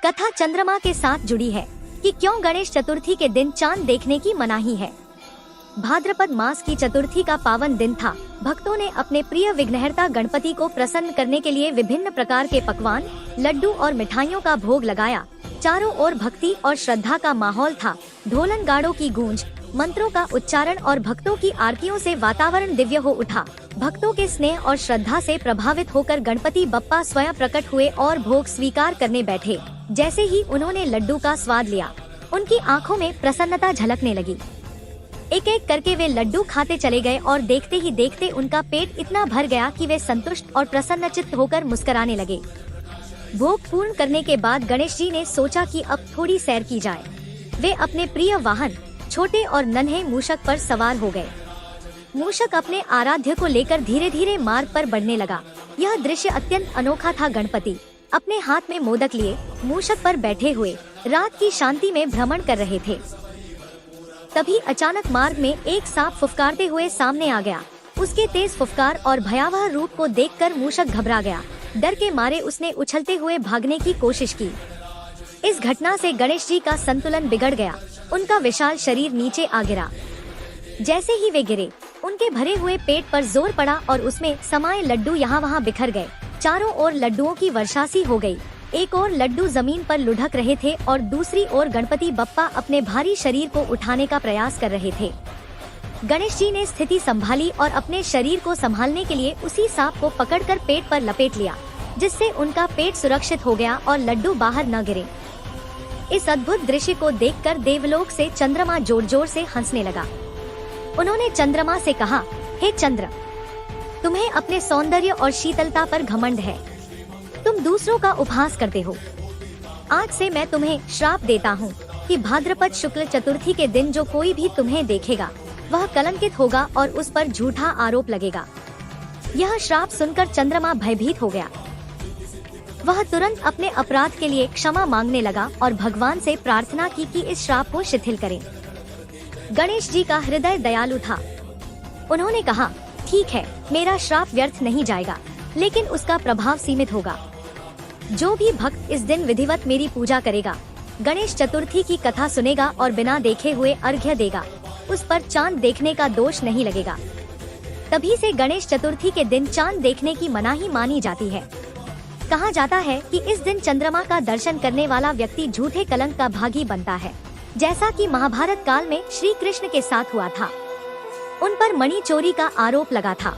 कथा चंद्रमा के साथ जुड़ी है कि क्यों गणेश चतुर्थी के दिन चांद देखने की मनाही है। भाद्रपद मास की चतुर्थी का पावन दिन था। भक्तों ने अपने प्रिय विघ्नहर्ता गणपति को प्रसन्न करने के लिए विभिन्न प्रकार के पकवान, लड्डू और मिठाइयों का भोग लगाया। चारों ओर भक्ति और श्रद्धा का माहौल था। ढोलन गाड़ों की गूंज, मंत्रों का उच्चारण और भक्तों की आरतियों से वातावरण दिव्य हो उठा। भक्तों के स्नेह और श्रद्धा से प्रभावित होकर गणपति बप्पा स्वयं प्रकट हुए और भोग स्वीकार करने बैठे। जैसे ही उन्होंने लड्डू का स्वाद लिया, उनकी आंखों में प्रसन्नता झलकने लगी। एक एक करके वे लड्डू खाते चले गए और देखते ही देखते उनका पेट इतना भर गया कि वे संतुष्ट और प्रसन्नचित्त होकर मुस्कुराने लगे। भोग पूर्ण करने के बाद गणेश जी ने सोचा कि अब थोड़ी सैर की जाए। वे अपने प्रिय वाहन छोटे और नन्हे मूषक पर सवार हो गए। मूषक अपने आराध्य को लेकर धीरे धीरे मार्ग पर बढ़ने लगा। यह दृश्य अत्यंत अनोखा था। गणपति अपने हाथ में मोदक लिए मूषक पर बैठे हुए रात की शांति में भ्रमण कर रहे थे। तभी अचानक मार्ग में एक सांप फुफकारते हुए सामने आ गया। उसके तेज फुफकार और भयावह रूप को देखकर मूषक घबरा गया। डर के मारे उसने उछलते हुए भागने की कोशिश की। इस घटना से गणेश जी का संतुलन बिगड़ गया। उनका विशाल शरीर नीचे आ गिरा। जैसे ही वे गिरे, उनके भरे हुए पेट पर जोर पड़ा और उसमें समाये लड्डू यहाँ वहाँ बिखर गए। चारों ओर लड्डुओं की वर्षा सी हो गई। एक ओर लड्डू जमीन पर लुढ़क रहे थे और दूसरी ओर गणपति बप्पा अपने भारी शरीर को उठाने का प्रयास कर रहे थे। गणेश जी ने स्थिति संभाली और अपने शरीर को संभालने के लिए उसी सांप को पकड़कर पेट पर लपेट लिया, जिससे उनका पेट सुरक्षित हो गया और लड्डू बाहर न गिरे। इस अद्भुत दृश्य को देखकर देवलोक से चंद्रमा जोर जोर से हंसने लगा। उन्होंने चंद्रमा से कहा, हे चंद्र, तुम्हें अपने सौंदर्य और शीतलता पर घमंड है। तुम दूसरों का उपहास करते हो। आज से मैं तुम्हें श्राप देता हूँ कि भाद्रपद शुक्ल चतुर्थी के दिन जो कोई भी तुम्हें देखेगा, वह कलंकित होगा और उस पर झूठा आरोप लगेगा। यह श्राप सुनकर चंद्रमा भयभीत हो गया। वह तुरंत अपने अपराध के लिए क्षमा मांगने लगा और भगवान से प्रार्थना की कि इस श्राप को शिथिल करें। गणेश जी का हृदय दयालु था। उन्होंने कहा, ठीक है, मेरा श्राप व्यर्थ नहीं जाएगा, लेकिन उसका प्रभाव सीमित होगा। जो भी भक्त इस दिन विधिवत मेरी पूजा करेगा, गणेश चतुर्थी की कथा सुनेगा और बिना देखे हुए अर्घ्य देगा, उस पर चांद देखने का दोष नहीं लगेगा। तभी से गणेश चतुर्थी के दिन चांद देखने की मनाही मानी जाती है। कहा जाता है कि इस दिन चंद्रमा का दर्शन करने वाला व्यक्ति झूठे कलंक का भागी बनता है, जैसा कि महाभारत काल में श्री कृष्ण के साथ हुआ था। उन पर मणि चोरी का आरोप लगा था।